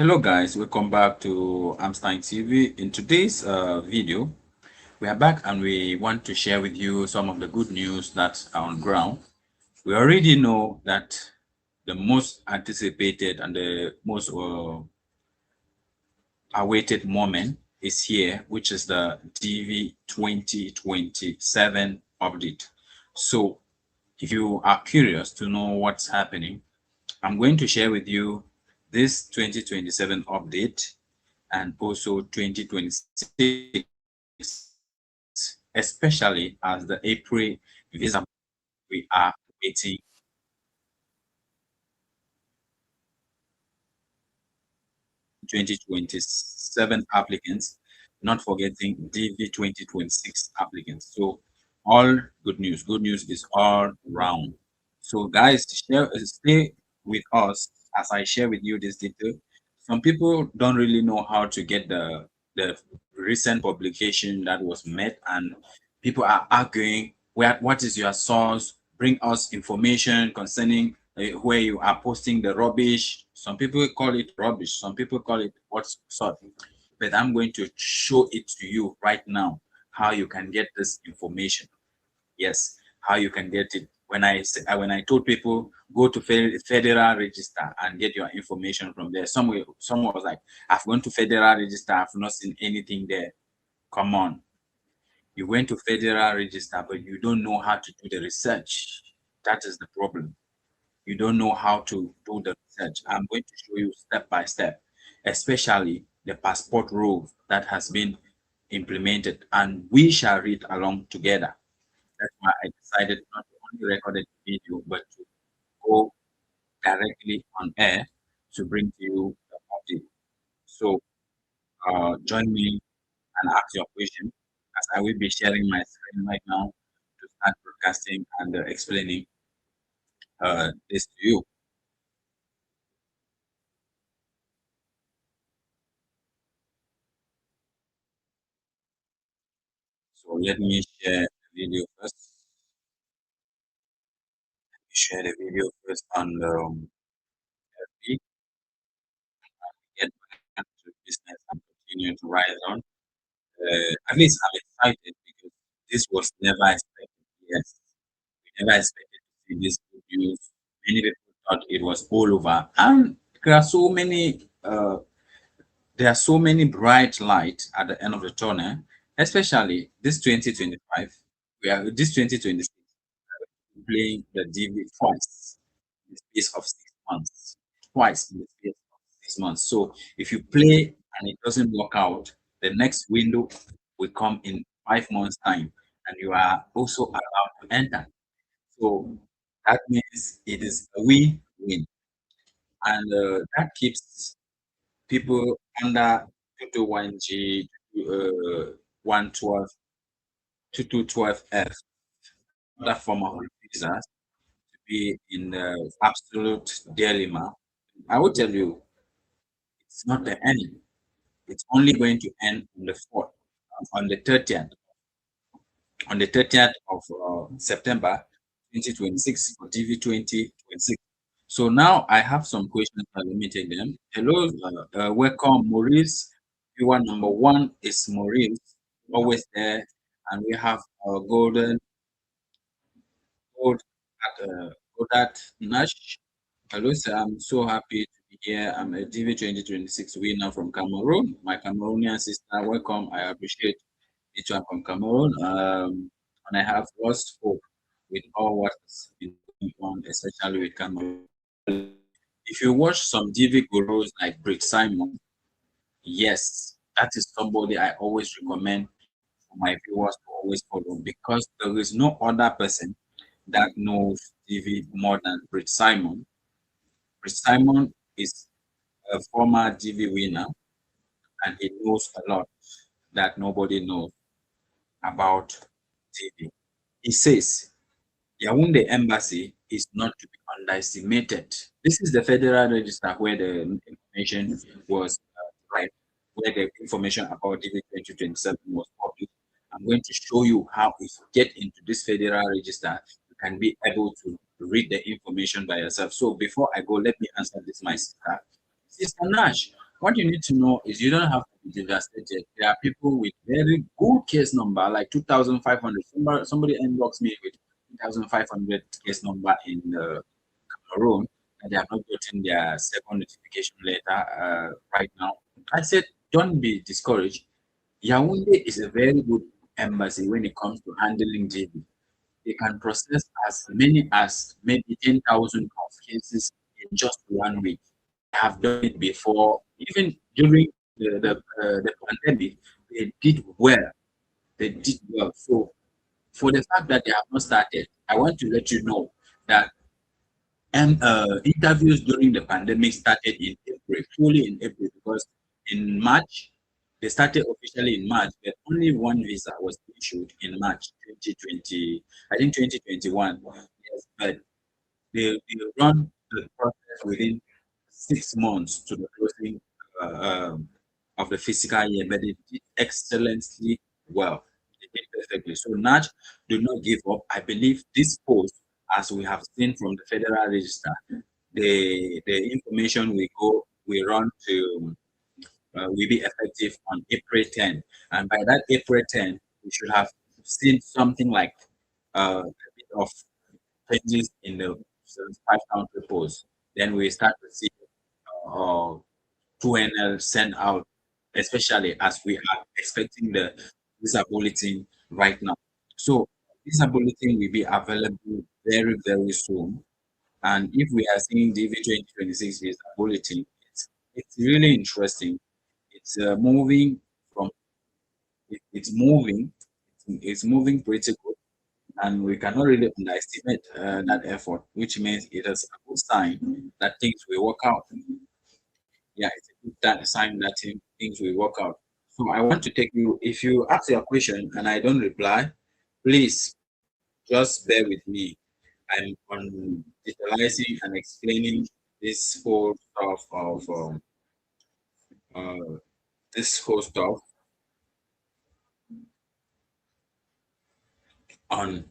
Hello guys, welcome back to Amstein TV. In today's video, we are back and we want to share with you some of the good news that are on ground. We already know that the most anticipated and the most awaited moment is here, which is the DV2027 update. So if you are curious to know what's happening, I'm going to share with you this 2027 update and also 2026, especially as the April visa we are waiting 2027 applicants, not forgetting DV 2026 applicants. So all good news. Good news is all round. So guys, stay with us as I share with you this detail. Some people don't really know how to get the recent publication that was made, and people are arguing what is your source, bring us information concerning where you are posting the rubbish. Some people call it rubbish, some people call it what's sort. But I'm going to show it to you right now how you can get this information. Yes, how you can get it. When I told people go to federal register and get your information from there, someone was like, I've gone to federal register, I've not seen anything there. Come on, you went to federal register, but you don't know how to do the research. That is the problem. You don't know how to do the research. I'm going to show you step by step, especially the passport rule that has been implemented, and we shall read along together. That's why I decided not to only record the video, but to go directly on air to bring to you the update. So join me and ask your question as I will be sharing my screen right now to start broadcasting and explaining this to you. So let me share the video first. Share the video first on FB, get back to business and continue to rise on. At least I'm excited because this was never expected. Yes, we never expected to see this good news. Many people thought it was all over, and there are so many. There are so many bright lights at the end of the tunnel, especially this 2025. We are this 2026 playing the DV twice in the space of 6 months. Twice in the space of 6 months. So if you play and it doesn't work out, the next window will come in 5 months' time, and you are also allowed to enter. So that means it is a win-win, and that keeps people under 221G, 112, 2212F, other form of visas to be in the absolute dilemma. I will tell you, it's not the end. It's only going to end on the 4th, on the 30th, on the 30th of September 2026 for TV 2026. So now I have some questions. Let me take them. Hello, welcome, Maurice. Viewer number one is Maurice, always there, and we have our golden gold at Godat Nash. Hello, sir. I'm so happy to be here. I'm a DV 2026 winner from Cameroon. My Cameroonian sister, welcome. I appreciate each one from Cameroon. And I have lost hope with all what's been going on, especially with Cameroon. If you watch some DV gurus like Britt Simon, yes, that is somebody I always recommend for my viewers to always follow because there is no other person that knows DV more than Britt Simon. Britt Simon is a former DV winner and he knows a lot that nobody knows about DV. He says Yaoundé Embassy is not to be underestimated. This is the Federal Register where the information was right, where the information about DV 2027 was published. I'm going to show you how, if you get into this Federal Register, you can be able to read the information by yourself. So before I go, let me answer this, my sister. Sister Nash, What you need to know is you don't have to be devastated. There are people with very good case number, like 2,500. Somebody inbox me with 2,500 case number in Cameroon, and they have not gotten their second notification letter right now. I said, don't be discouraged. Yaoundé is a very good embassy when it comes to handling JB. They can process as many as maybe 10,000 of cases in just 1 week. They have done it before, even during the pandemic. They did well. They did well. So, for the fact that they have not started, I want to let you know that interviews during the pandemic started in April, fully in April, because in March, they started officially in March, but only one visa was issued in March 2020, I think 2021. Yes, but they run the process within 6 months to the closing of the fiscal year, but they did excellently well. They did perfectly. So, Natch, do not give up. I believe this post, as we have seen from the Federal Register, the information we run to will be effective on April 10, and by that April 10, we should have seen something like a bit of changes in the 5 country polls. Then we start to see uh, 2NL sent out, especially as we are expecting the visa bulletin right now. So visa bulletin will be available very, very soon. And if we are seeing DV2026 visa bulletin, it's really interesting. It's moving from it's moving, it's moving pretty good, and we cannot really underestimate that effort, which means it is a good sign that things will work out. Yeah, it's a good sign that things will work out. So I want to take you, if you ask your question and I don't reply, please just bear with me. I'm on digitalizing and explaining this whole stuff of uh, this whole stuff on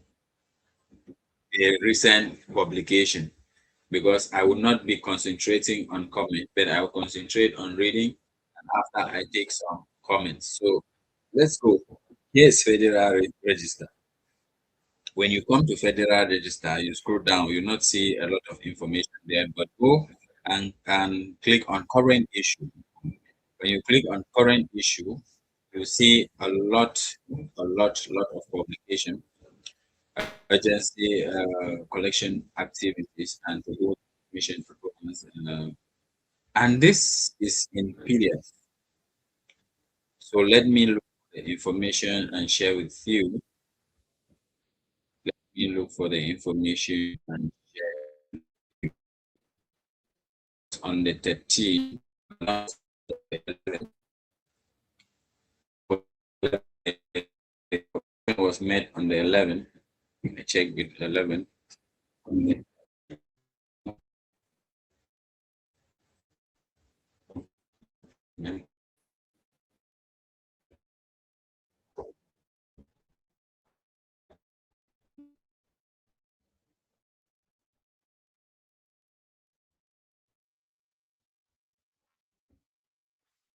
a recent publication, because I will not be concentrating on comment, but I will concentrate on reading, and after I take some comments. So let's go. Here's Federal Register. When you come to Federal Register, you scroll down, you'll not see a lot of information there, but go and click on current issue. When you click on current issue, you see a lot of publication, urgency, collection activities, and to do mission performance. And this is in PDF. So let me look at the information and share with you. Let me look for the information and on the 13th. It was made on the 11th. I checked with 11th.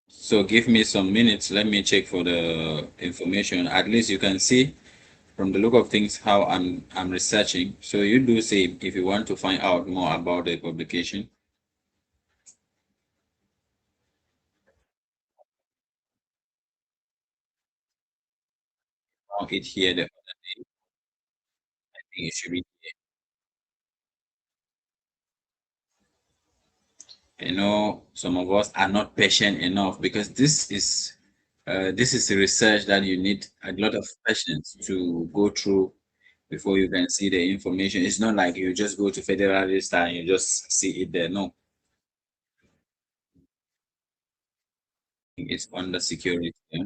So give me some minutes. Let me check for the information. At least you can see from the look of things how I'm researching. So you do say if you want to find out more about the publication. Found it here the other day. I think it should be. Some of us are not patient enough, because this is a research that you need a lot of patience to go through before you can see the information. It's not like you just go to Federal Register and you just see it there. No, it's under security. Yeah?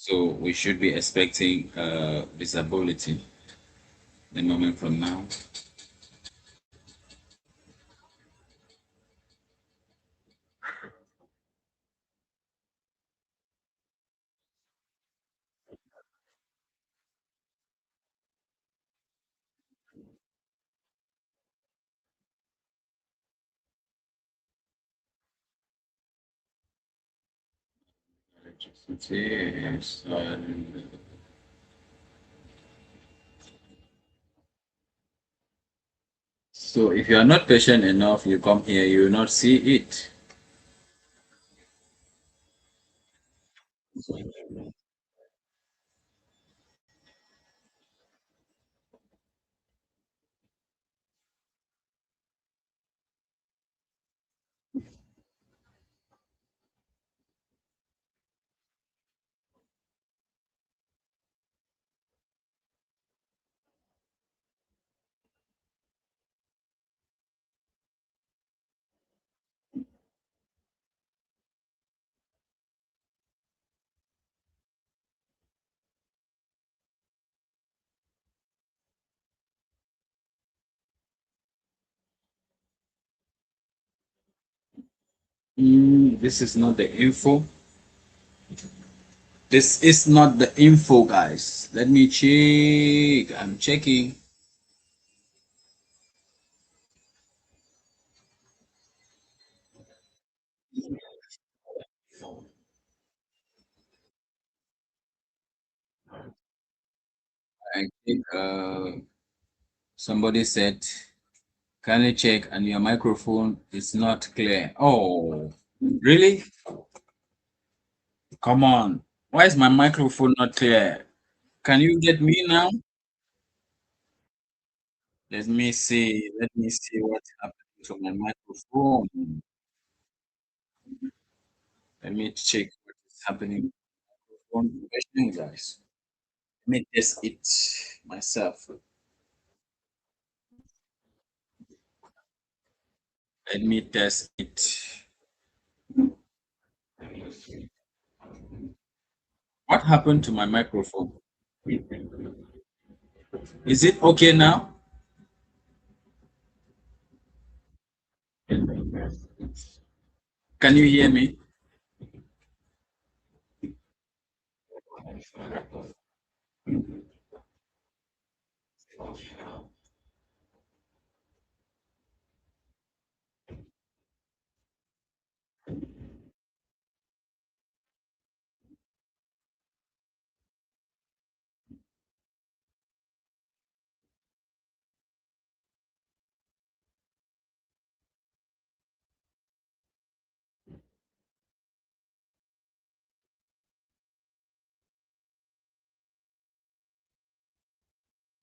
So we should be expecting visibility the moment from now. Yes, so if you are not patient enough, you come here, you will not see it. This is not the info. This is not the info, guys. Let me check. I'm checking. I think somebody said, can you check and your microphone is not clear? Oh, really? Come on. Why is my microphone not clear? Can you get me now? Let me see. Let me see what's happening to my microphone. Let me check what is happening. Microphone question, guys. Let me test it myself. Let me test it. What happened to my microphone? Is it okay now? Can you hear me?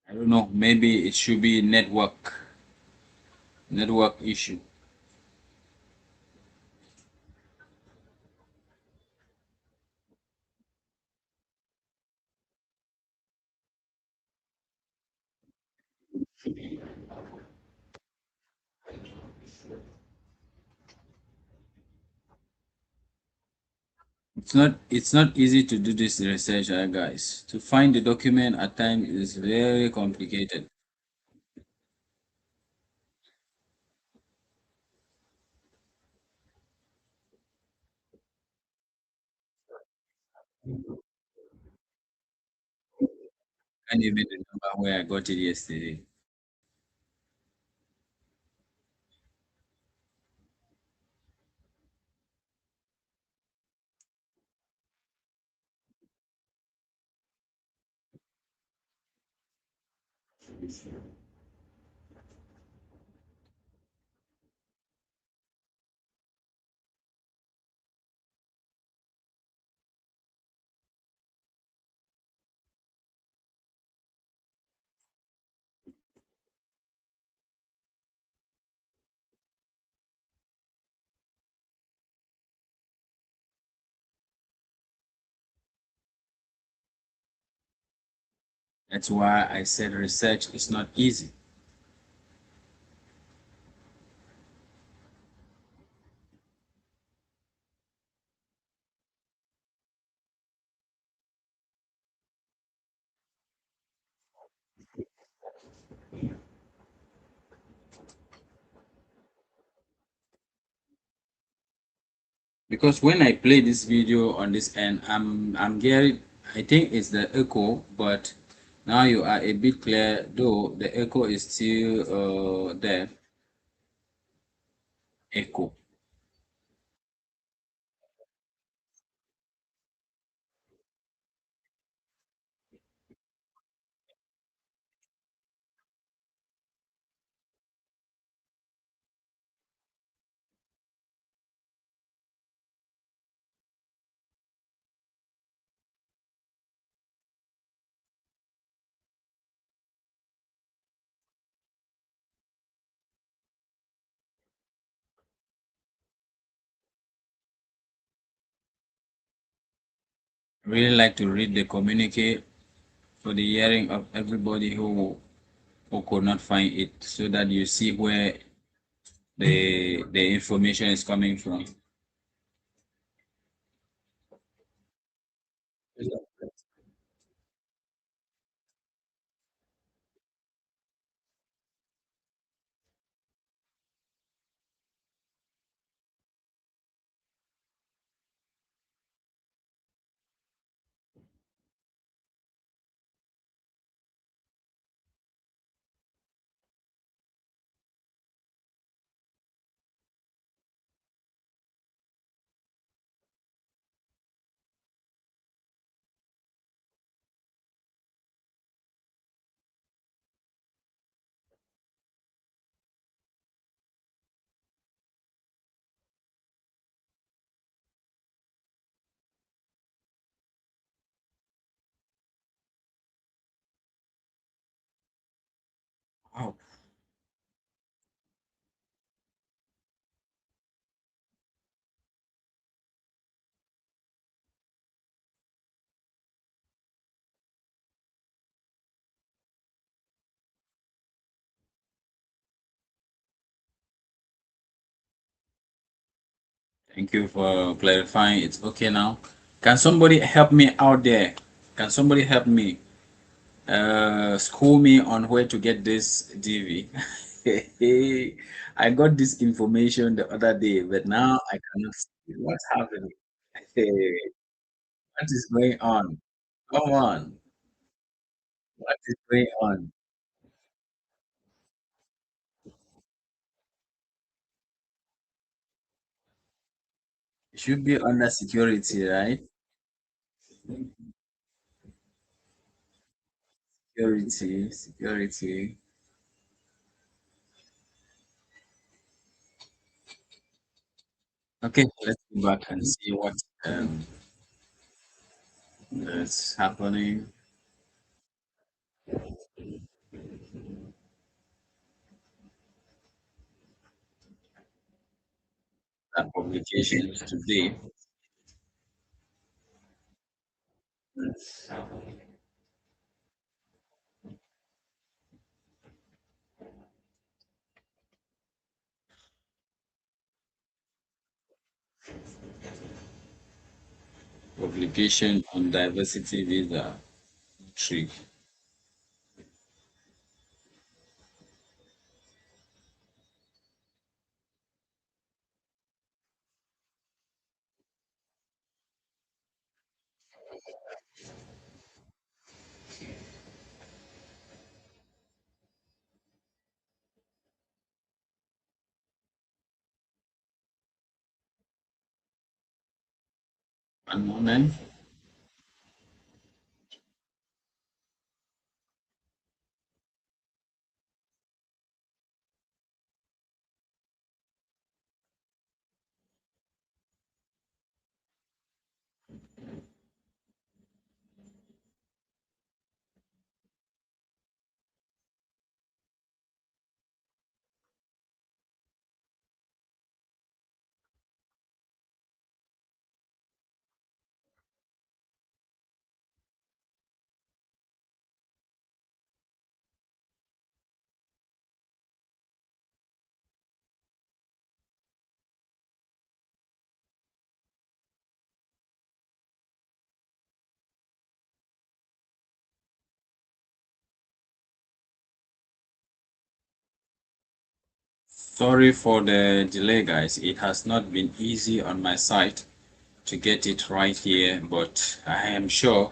I don't know. Maybe it should be network issue. It's not easy to do this research, guys. To find the document at times is very complicated. Can't even remember where I got it yesterday. That's why I said research is not easy. Because when I play this video on this end, I'm getting, I think it's the echo, but now you are a bit clear, though the echo is still there. Echo. really like to read the communique for the hearing of everybody who could not find it, so that you see where the information is coming from. Wow. Thank you for clarifying. It's okay now. Can somebody help me out there? Can somebody help me? School me on where to get this DV. I got this information the other day, but now I cannot see what's happening. Hey, what is going on? Come on. What is going on? It should be under security, right? Security, security. Okay, let's go back and see what um is happening. That publications today. Publication on diversity visa tree. One moment. Sorry for the delay, guys. It has not been easy on my side to get it right here, but I am sure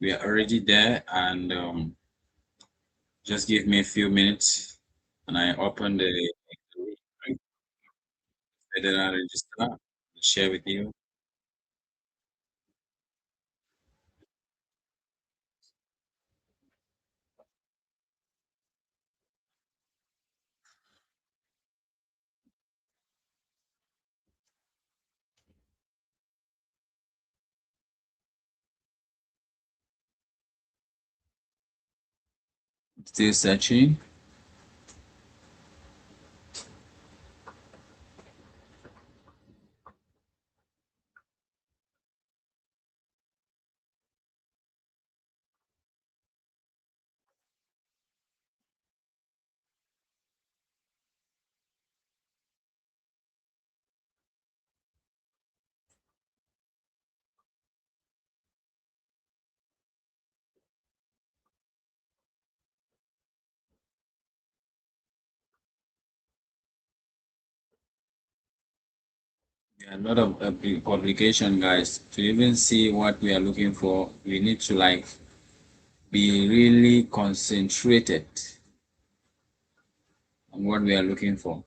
we are already there. And just give me a few minutes, and I open the federal register. Share with you. Still searching. A lot of publication, guys. To even see what we are looking for, we need to like be really concentrated on what we are looking for.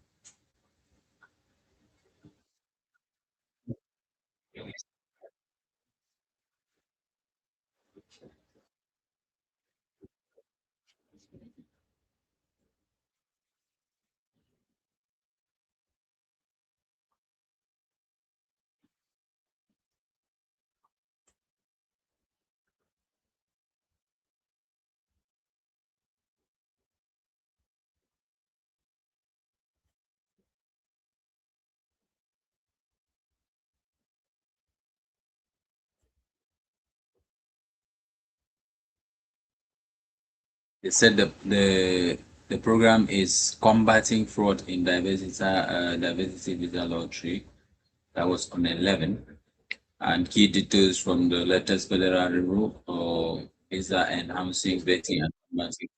They said the program is combating fraud in diversity visa lottery. That was on 11. And key details from the latest federal rule or visa enhancing vetting and combating.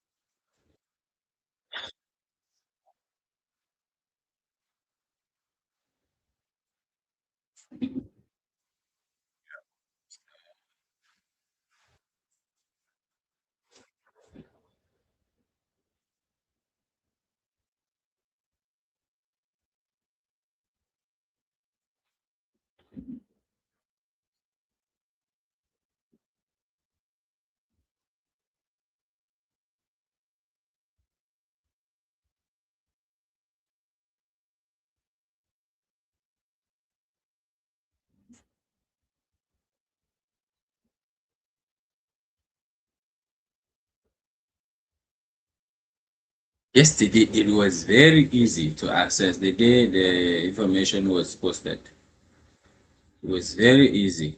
Yesterday, it was very easy to access. The day the information was posted, it was very easy.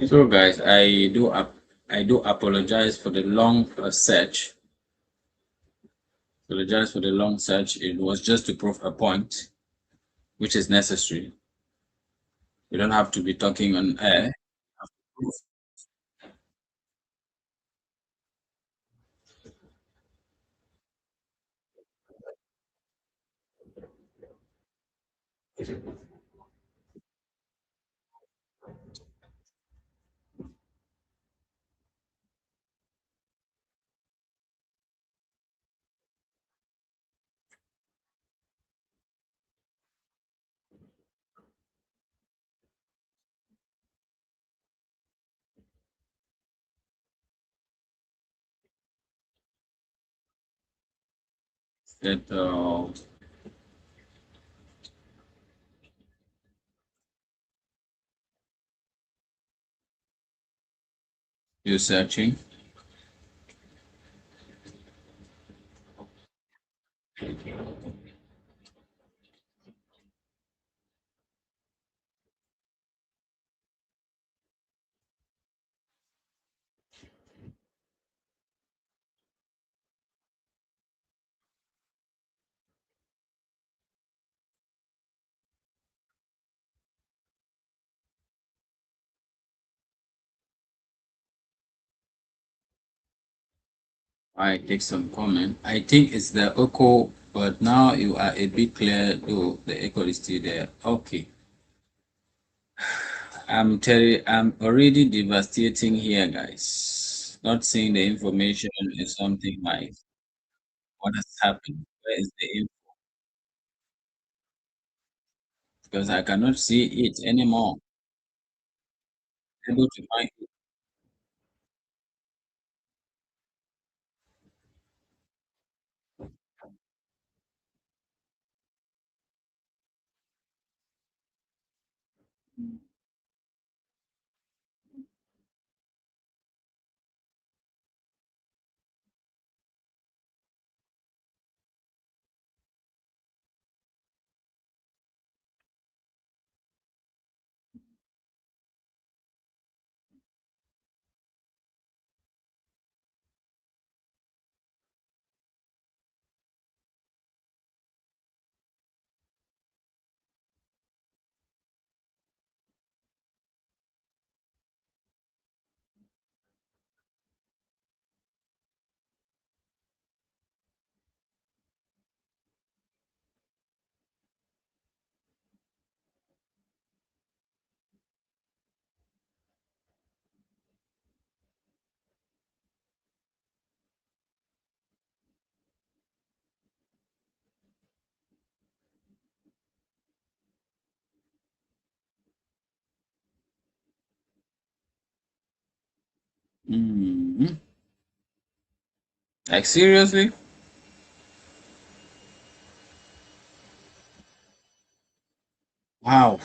So, guys, I do apologize for the long search. Apologize for the long search. It was just to prove a point, which is necessary. You don't have to be talking on air. Prove that you're searching. I take some comment. I think it's the echo, but now you are a bit clear though the echo is still there. Okay. I'm already devastating here, guys. Not seeing the information is something like what has happened. Where is the info? Because I cannot see it anymore. Able to find it. Mm. Like seriously? Wow.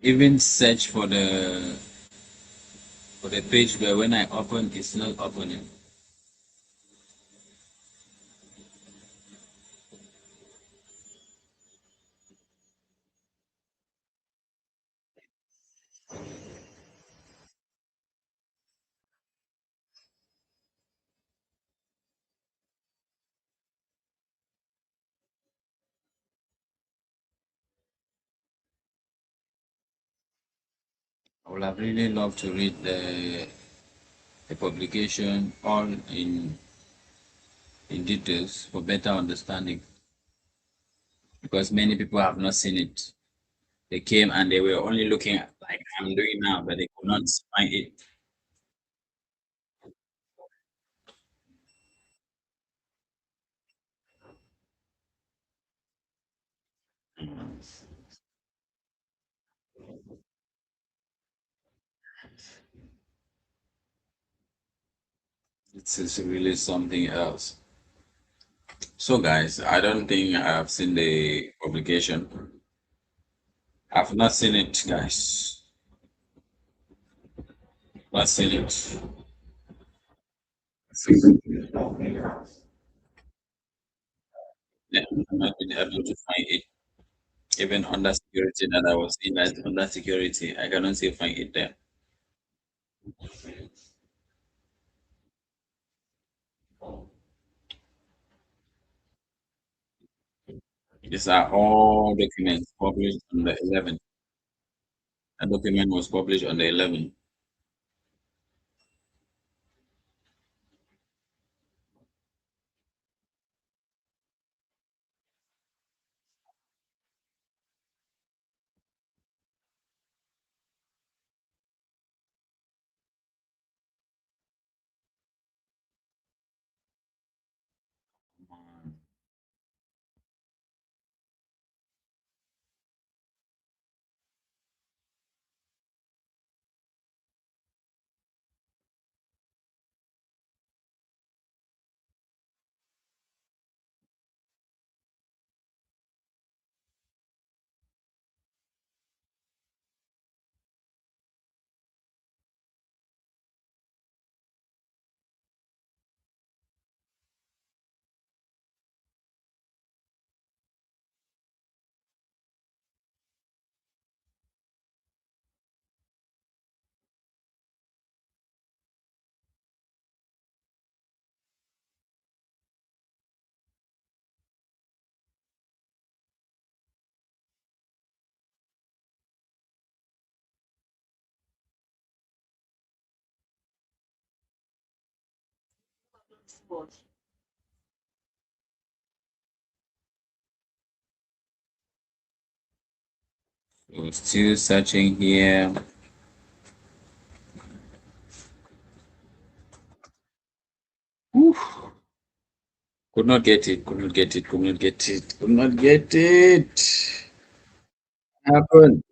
Even search for the page where when I open it's not opening. I would have really loved to read the publication all in details for better understanding because many people have not seen it. They came and they were only looking at like I'm doing now, but they could not find it. It's just really something else. So, guys, I don't think I've seen the publication. I've not seen it, guys. Not seen it. Yeah, I've not been able to find it. Even under security that I was in, that under security, I cannot still find it there. These are all documents published on the 11th. A document was published on the 11th. So still searching here. Oof. Could not get it. Could not get it. Could not get it. Could not get it. Happened.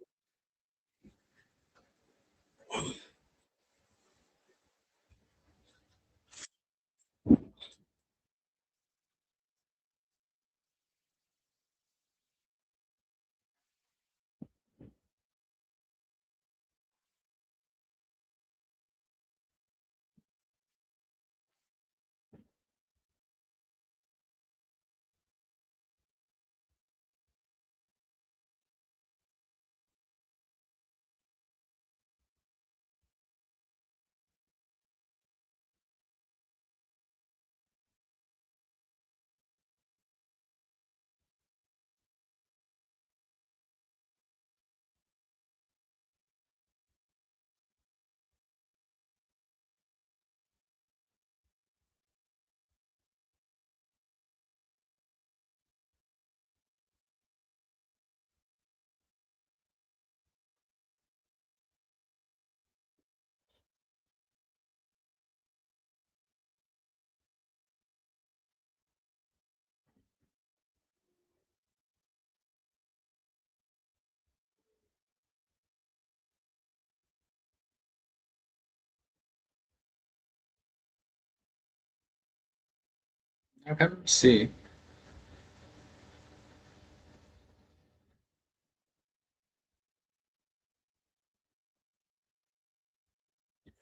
I can see.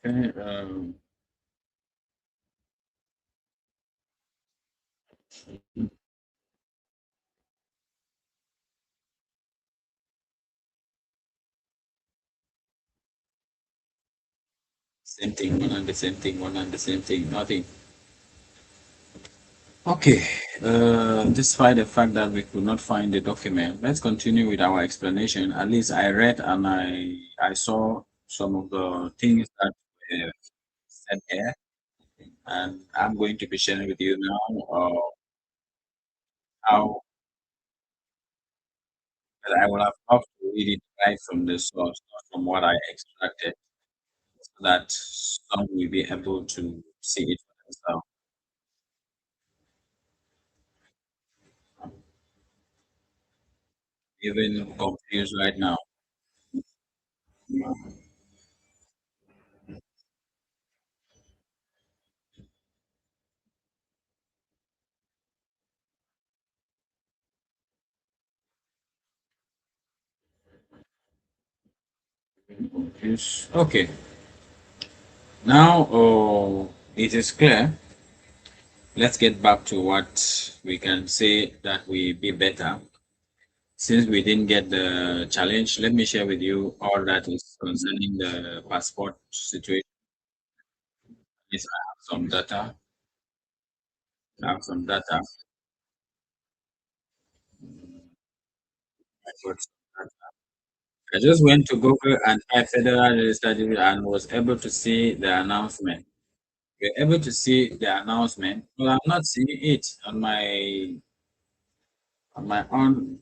Okay, same thing, one and the same thing, one and the same thing, nothing. Okay, despite the fact that we could not find the document, let's continue with our explanation. At least I read and I saw some of the things that were said here, and I'm going to be sharing with you now how that I will have loved to read it right from the source, not from what I extracted, so that some will be able to see it for themselves. Even confused right now. Confused. Okay, now it is clear. Let's get back to what we can say that we be better. Since we didn't get the challenge, let me share with you all that is concerning the passport situation. Yes, I have some data. I have some data. I got some data. I just went to Google and typed Federal Register and was able to see the announcement. We're able to see the announcement, but I'm not seeing it on my own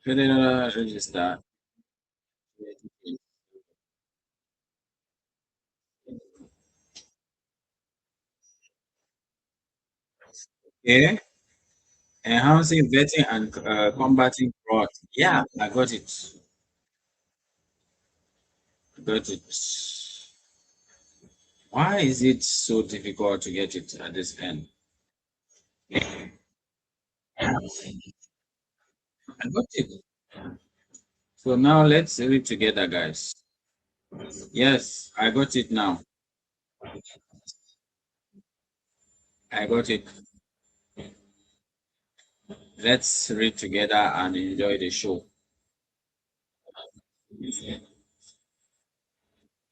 Federal Register. Okay, enhancing vetting and combating fraud. Yeah, I got it. I got it. Why is it so difficult to get it at this end? I got it. So now let's read together, guys. Yes, I got it now. I got it. Let's read together and enjoy the show.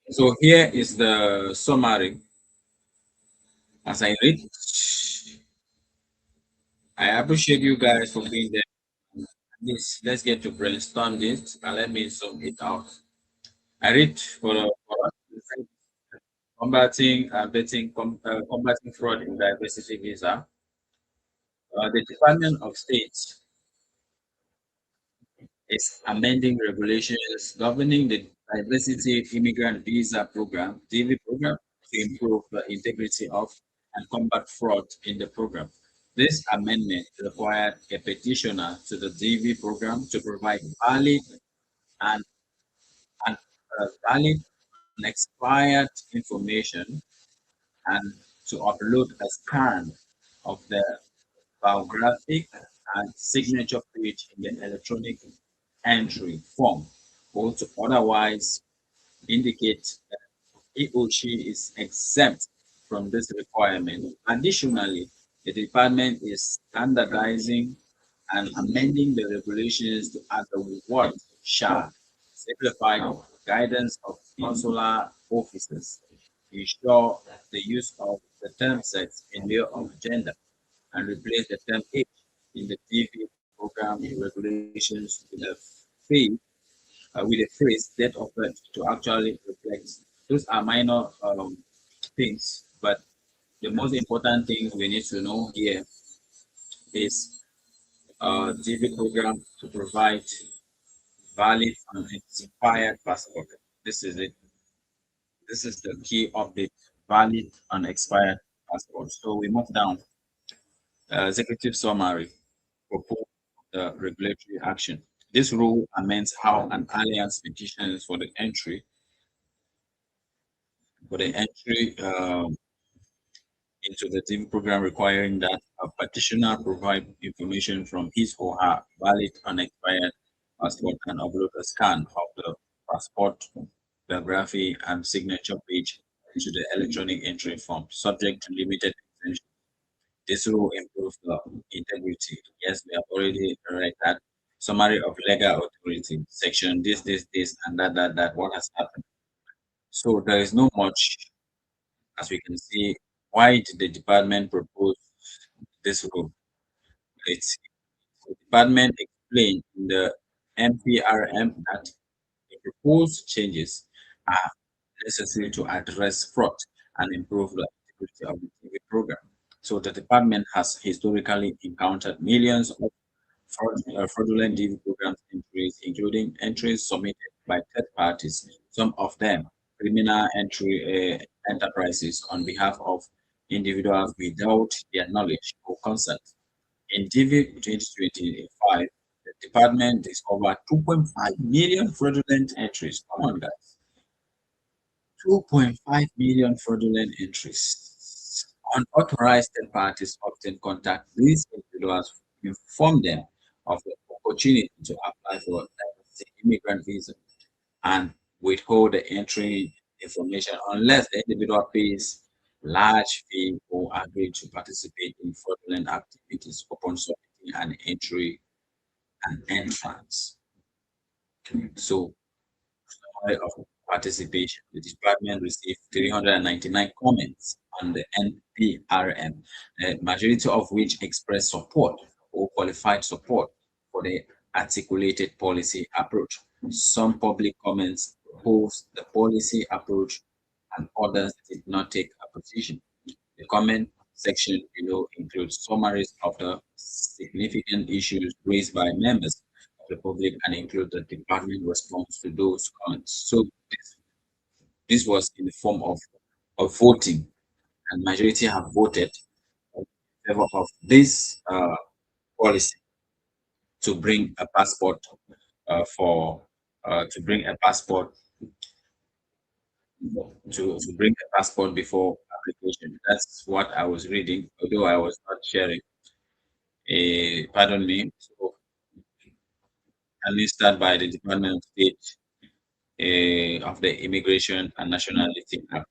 So here is the summary. As I read, I appreciate you guys for being there. Let's get to brainstorm this and let me sum it out. I read for combating fraud in diversity visa. The Department of State is amending regulations governing the diversity immigrant visa program (DV program) to improve the integrity of and combat fraud in the program. This amendment required a petitioner to the DV program to provide and, valid and expired information and to upload a scan of the biographic and signature page in the electronic entry form, or to otherwise indicate that he or she is exempt from this requirement. Additionally, the department is standardizing and amending the regulations to add the word shall, simplify guidance of consular officers, ensure the use of the term sex in lieu of gender, and replace the term age in the DV program regulations with a phrase date of birth to actually reflect. Those are minor things, but the most important thing we need to know here is DV program to provide valid and expired passport. This is it. This is the key update. Valid and expired passport. So we move down. Executive summary. Propose the regulatory action. This rule amends how an alliance petitions for the entry into the DV program, requiring that a petitioner provide information from his or her valid unexpired passport and upload a scan of the passport biography and signature page into the electronic entry form, subject to limited exemption. This will improve the integrity. Yes, we have already read that summary of legal authority section, this, and that, what has happened. So there is no much, as we can see. Why did the department propose this rule? It's the department explained in the MPRM that the proposed changes are necessary to address fraud and improve the integrity of the TV program. So the department has historically encountered millions of fraudulent DV program entries, including entries submitted by third parties, some of them criminal entry enterprises on behalf of individuals without their knowledge or consent. In DV 2025, the department discovered 2.5 million fraudulent entries. Come on, guys. 2.5 million fraudulent entries. Unauthorized third parties often contact these individuals to inform them of the opportunity to apply for an immigrant visa and withhold the entry information unless the individual pays large fee or agree to participate in fraudulent activities upon submitting an entry and entrance. So of participation. The department received 399 comments on the NPRM, the majority of which expressed support or qualified support for the articulated policy approach. Some public comments opposed the policy approach and others did not take a position. The comment section below includes summaries of the significant issues raised by members of the public and include the department response to those comments. So this was in the form of voting, and majority have voted in favor of this policy to bring a passport for to bring a passport to bring a passport before application. That's what I was reading, although I was not sharing. Pardon me. So, administered by the Department of State of the Immigration and Nationality Act.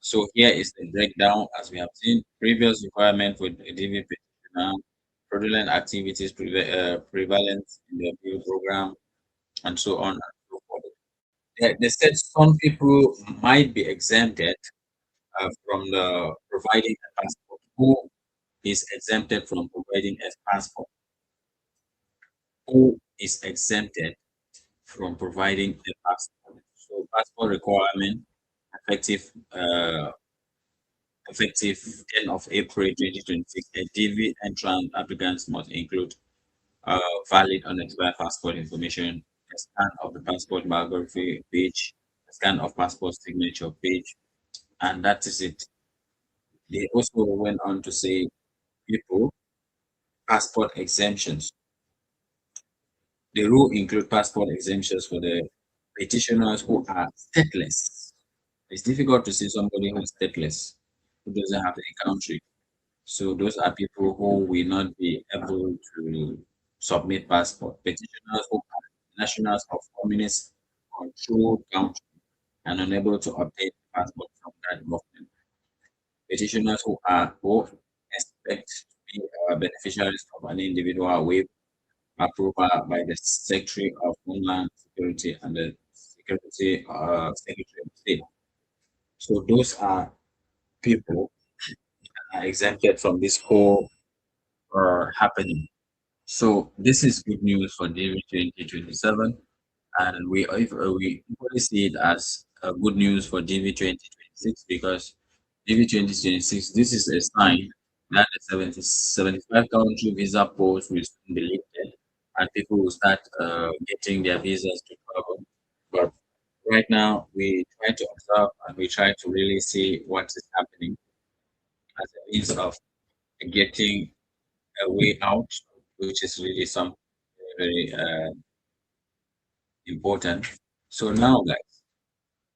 So here is the breakdown. As we have seen, previous requirement for the DV petitioner, fraudulent activities prevalent in the appeal program, and so on and so forth. They said some people might be exempted from the providing a passport. Who is exempted from providing a passport? Who is exempted from providing a passport? So passport requirement effective effective 10 of April 2026. A DV entrant applicants must include valid unexpired passport information, a scan of the passport biography page, a scan of passport signature page, and that is it. They also went on to say people passport exemptions. The rule include passport exemptions for the petitioners who are stateless. It's difficult to see somebody who is stateless, who doesn't have a country. So those are people who will not be able to submit passport. Petitioners who are nationals of communist controlled country and unable to obtain passport from that government. Petitioners who expect to be beneficiaries of an individual with approval by the Secretary of Homeland Security and the Secretary of State. So those are people that are exempted from this whole happening. So this is good news for DV 2027, and we equally see it as good news for DV 2026 because DV 2026, this is a sign that the 75 country visa post will soon be lifted and people will start getting their visas to travel. But right now, we try to observe and we try to really see what is happening as a means of getting a way out, which is really something very important. So now, guys,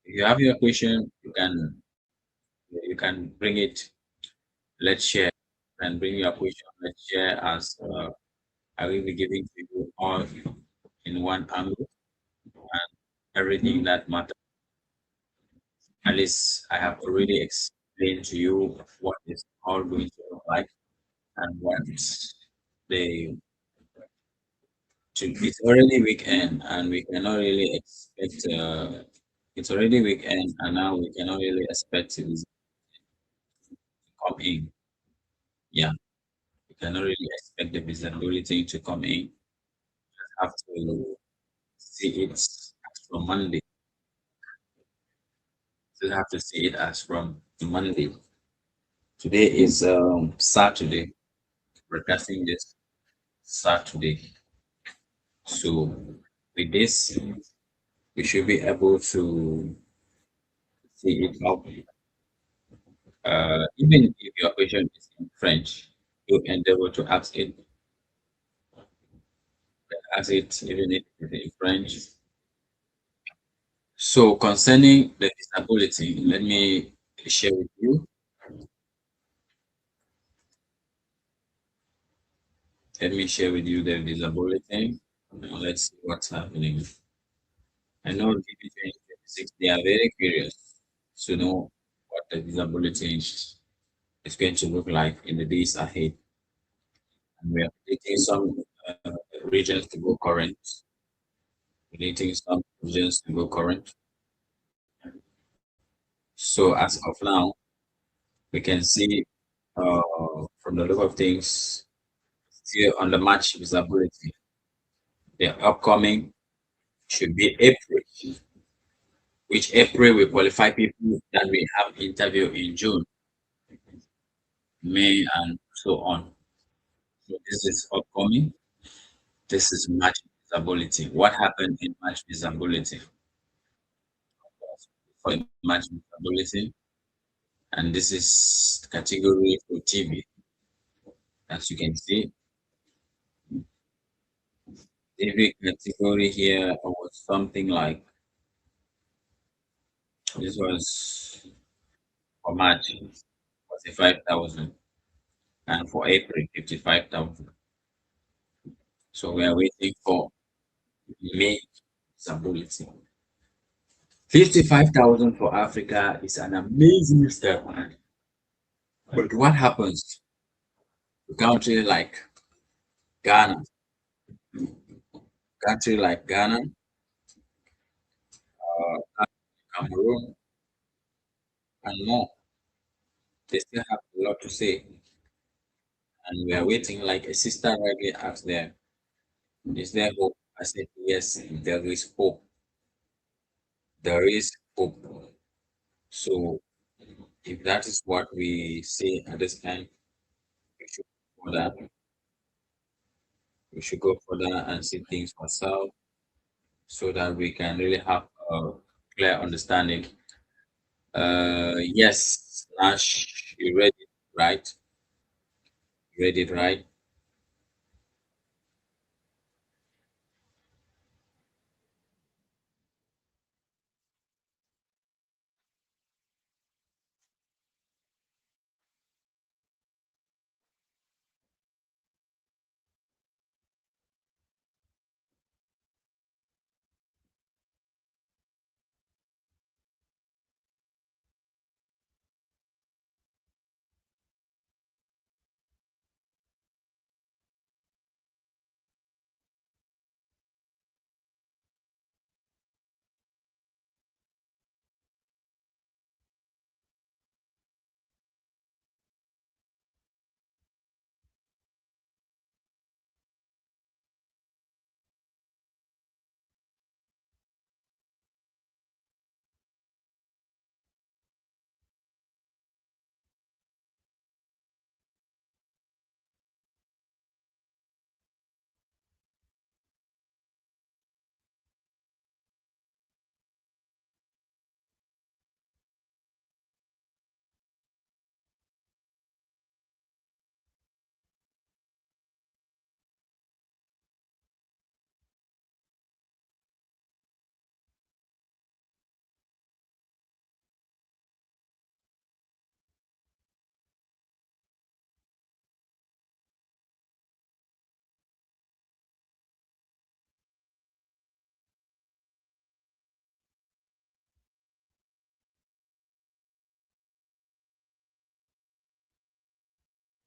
if you have your question, you can bring it Let's share and bring your question. Let's share as I will be giving to you all in one angle and everything that matters. At least I have already explained to you what is all going to look like and what they it's already weekend and we cannot really expect it's already weekend and now we cannot really expect it to come in. Yeah, we cannot really expect the visibility to come in. Have to see it as from Monday. Still have to see it as from Monday. Today is Saturday. Broadcasting this Saturday. So with this, we should be able to see it up. Even if your question is in French, you endeavor to ask it even if it's in French. So concerning the disability, let me share with you. Let me share with you the disability. Now let's see what's happening. I know DV2026, they are very curious to know what the disability is going to look like in the days ahead. And we are taking some uh, regions to go current, relating some regions to go current. So as of now, we can see from the look of things, still on the March visibility, the upcoming should be April, which April will qualify people that we have interview in June, May, and so on. So this is upcoming. This is March visibility. What happened in March visibility? For March visibility, and this is category for TV. As you can see, TV category here was something like this was for March 45,000 and for April 55,000. So we are waiting for May visibility. 55,000 for Africa is an amazing step. But what happens to country like Ghana, country like Ghana, Cameroon, and more? They still have a lot to say, and we are waiting. Like a sister rightly asked there, is there hope? I said yes, there is hope. There is hope. So if that is what we see at this time, we should go for that. We should go for that and see things ourselves so that we can really have a clear understanding. Yes, Nash, you read it right. You read it right.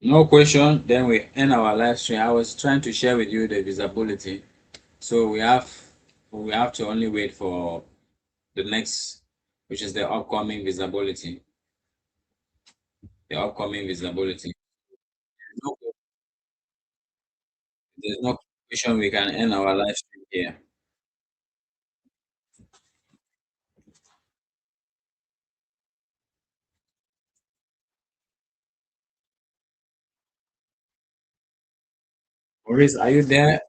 No question. Then we end our live stream. I was trying to share with you the visibility. So we have to only wait for the next, which is the upcoming visibility. The upcoming visibility. No, there's no question. We can end our live stream here. Maurice, are you there?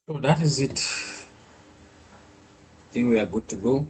So that is it. I think we are good to go.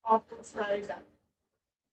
Opposite.